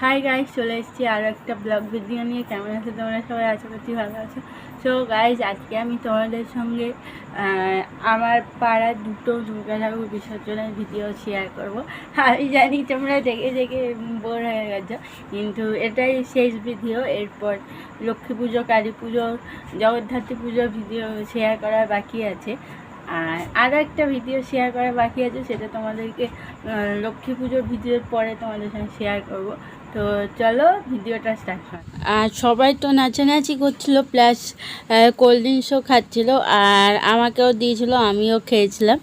Hi guys, চলে এসেছি আরও একটা ব্লগ ভিডিও নিয়ে। কেমন আছো তোমরা সবাই? আশা করছি ভালো আছো। সো গাইজ, আজকে আমি তোমাদের সঙ্গে আমার পাড়ার দুটো দুর্গা ঠাকুর বিসর্জনের ভিডিও শেয়ার করব। আমি জানি তোমরা দেখে দেখে বোর হয়ে গেছো, কিন্তু এটাই শেষ ভিডিও। এরপর লক্ষ্মী পুজো, কালী পুজো, জগদ্ধাত্রী পুজোর ভিডিও শেয়ার করা বাকি আছে। আর আরও একটা ভিডিও শেয়ার করা বাকি আছে, সেটা তোমাদেরকে লক্ষ্মী পুজোর ভিডিওর পরে তোমাদের সঙ্গে শেয়ার করব। তো চলো ভিডিওটা স্টার্ট হয়। আর সবাই তো নাচানাচি করছিল, প্লাস কোল্ড ড্রিঙ্কসও খাচ্ছিল, আর আমাকেও দিয়েছিল, আমিও খেয়েছিলাম।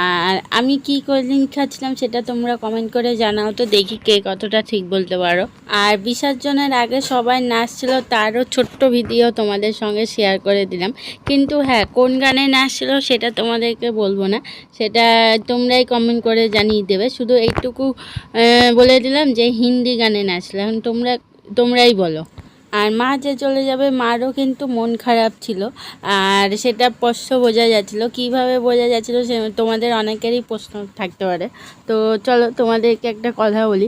আর আমি কি কোল্ড ড্রিঙ্ক খাচ্ছিলাম সেটা তোমরা কমেন্ট করে জানাও, তো দেখি কে কতটা ঠিক বলতে পারো। আর বিসর্জনের আগে সবাই নাচছিল, তারও ছোট্ট ভিডিও তোমাদের সঙ্গে শেয়ার করে দিলাম। কিন্তু হ্যাঁ, কোন গানে নাচছিল সেটা তোমাদেরকে বলবো না, সেটা তোমরাই কমেন্ট করে জানিয়ে দেবে। শুধু এইটুকু বলে দিলাম যে হিন্দি গানে নাচলে। এখন তোমরাই বলো। আর মা যে চলে যাবে, মারও কিন্তু মন খারাপ ছিল, আর সেটা স্পষ্ট বোঝা যাচ্ছিলো। কীভাবে বোঝা যাচ্ছিলো সে তোমাদের অনেকেরই প্রশ্ন থাকতে পারে। তো চলো তোমাদেরকে একটা কথা বলি।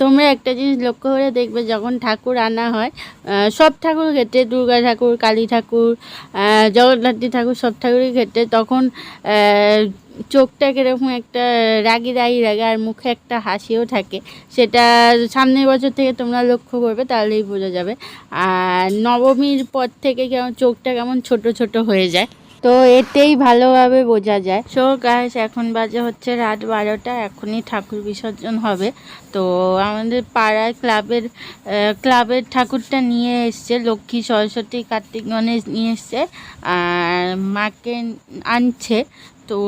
তোমরা একটা জিনিস লক্ষ্য করে দেখবে, যখন ঠাকুর আনা হয়, সব ঠাকুর ক্ষেত্রে, দুর্গা ঠাকুর, কালী ঠাকুর, জগদ্ধাত্রী ঠাকুর, সব ঠাকুরের ক্ষেত্রে তখন চোখটা কীরকম একটা রাগি আর মুখে একটা হাসিও থাকে। সেটা সামনের বছর থেকে তোমরা লক্ষ্য করবে, তাহলেই বোঝা যাবে। আর নবমীর পর থেকে কেমন চোখটা কেমন ছোট ছোট হয়ে যায়, তো এতেই ভালোভাবে বোঝা যায়। সো গাইস, এখন বাজে হচ্ছে রাত 12টা, এখনই ঠাকুর বিসর্জন হবে। তো আমাদের পাড়ায় ক্লাবের ঠাকুরটা নিয়ে এসছে, লক্ষ্মী, সরস্বতী, কার্তিক, গণেশ নিয়ে এসছে, আর মাকে আনছে। তো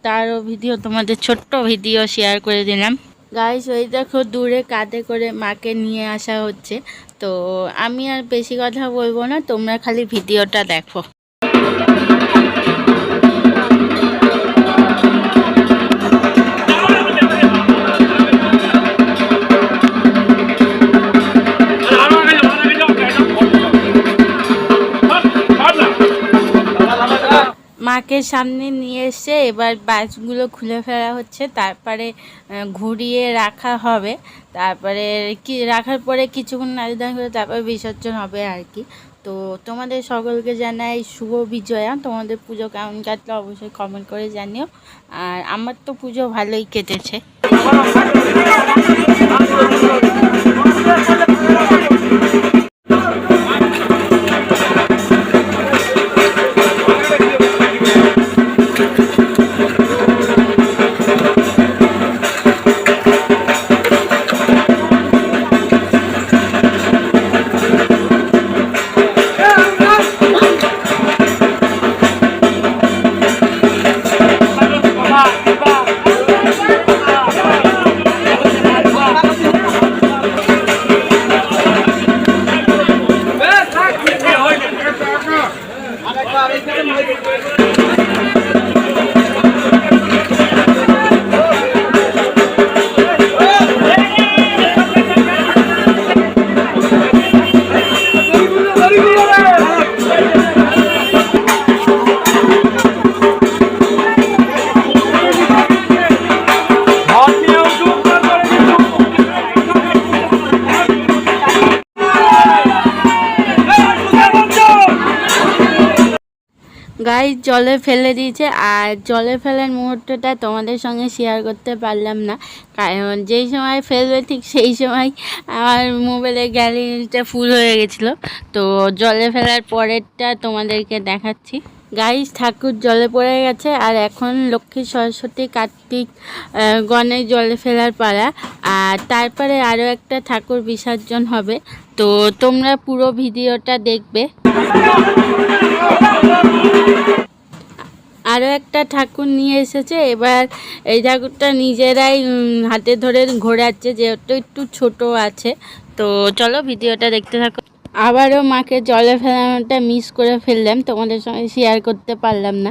তারও ভিডিও, তোমাদের ছোট্ট ভিডিও শেয়ার করে দিলাম। গাইস, ওই দেখো দূরে কাঁধে করে মাকে নিয়ে আসা হচ্ছে। তো আমি আর বেশি কথা বলবো না, তোমরা খালি ভিডিওটা দেখো। মাকে সামনে নিয়ে এসে এবার বাসগুলো খুলে ফেলা হচ্ছে, তারপরে ঘুরিয়ে রাখা হবে। তারপরে রাখার পরে কিছুক্ষণ নাচগান করে তারপরে বিসর্জন হবে আর কি। তো তোমাদের সকলকে জানাই শুভ বিজয়া। তোমাদের পুজো কেমন কাটলো অবশ্যই কমেন্ট করে জানিও। আর আমার তো পুজো ভালোই কেটেছে। গাইস, জলে ফেলে দিয়েছে, আর জলে ফেলার মুহূর্তটা তোমাদের সঙ্গে শেয়ার করতে পারলাম না, কারণ যেই সময় ফেলবে ঠিক সেই সময় আমার মোবাইলের গ্যালারিটা ফুল হয়ে গেছিলো। তো জলে ফেলার পরেরটা তোমাদেরকে দেখাচ্ছি। গাইস, ঠাকুর জলে পড়ে গেছে, আর এখন লক্ষ্মী, সরস্বতী, কার্তিক, গণেশ জলে ফেলার পালা। আর তারপরে আরও একটা ঠাকুর বিসর্জন হবে। তো তোমরা পুরো ভিডিওটা দেখবে। আরও একটা ঠাকুর নিয়ে এসেছে, এবার এই ঠাকুরটা নিজেরাই হাতে ধরে ঘোরাচ্ছে, যেহেতু একটু ছোট আছে। তো চলো ভিডিওটা দেখতে থাকো। আবারও মাকে জলে ফেলানোটা মিস করে ফেললাম, তোমাদের সঙ্গে শেয়ার করতে পারলাম না।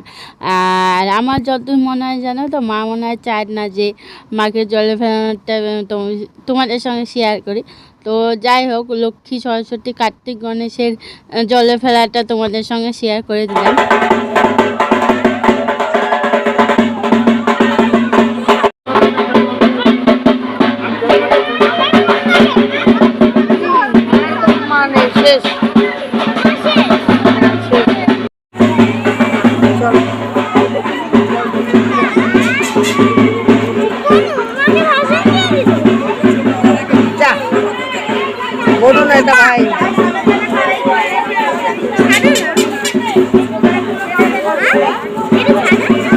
আর আমার যতদূর মনে হয় জানো তো, মা মনে হয় চায় না যে মাকে জলে ফেলানোটা তোমাদের সঙ্গে শেয়ার করি। তো যাই হোক, লক্ষ্মী, সরস্বতী, কার্তিক, গণেশের জলে ফেলাটা তোমাদের সঙ্গে শেয়ার করে দিলাম। না এটা ভাই।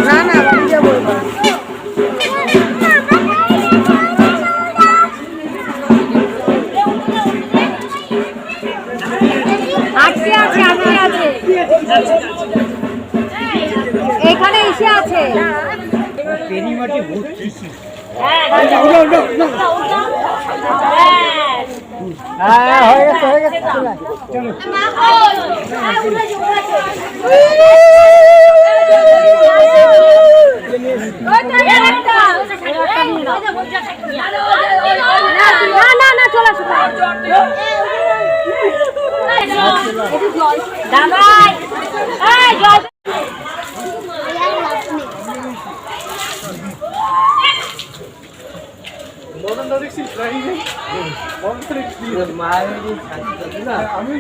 না না বাড়িতে বলবো। আজকে আছে আজকে আছে এখানে এসে আছে। হয়ে গেছে হয়ে গেছে চলো না না চলে আসো দাদাই এই জল মদন দাদা দেখছিস রাই নেই মদন দাদা দেখছিস মায়েরই ছাড়তে না আমি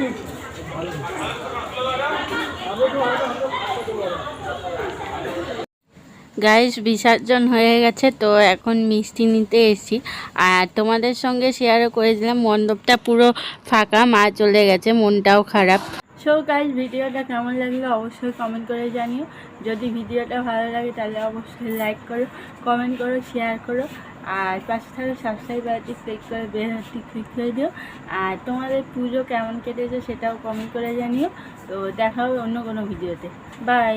গাইস বিসর্জন হয়ে গেছে, তো এখন মিষ্টি নিতে এসেছি। আর তোমাদের সঙ্গে শেয়ারও করেছিলাম মণ্ডপটা পুরো ফাঁকা, মা চলে গেছে, মনটাও খারাপ। সো গাইস ভিডিওটা কেমন লাগলো অবশ্যই কমেন্ট করে জানিও। যদি ভিডিওটা ভালো লাগে তাহলে অবশ্যই লাইক করো, কমেন্ট করো, শেয়ার করো। আর পাশে থাকা সাবস্ক্রাইব বাটনটি ক্লিক করে বেল আইকনটি ক্লিক করে দিও। আর তোমাদের পুজো কেমন কেটেছে সেটাও কমেন্ট করে জানিও। তো দেখা হবে অন্য কোনো ভিডিওতে। বাই।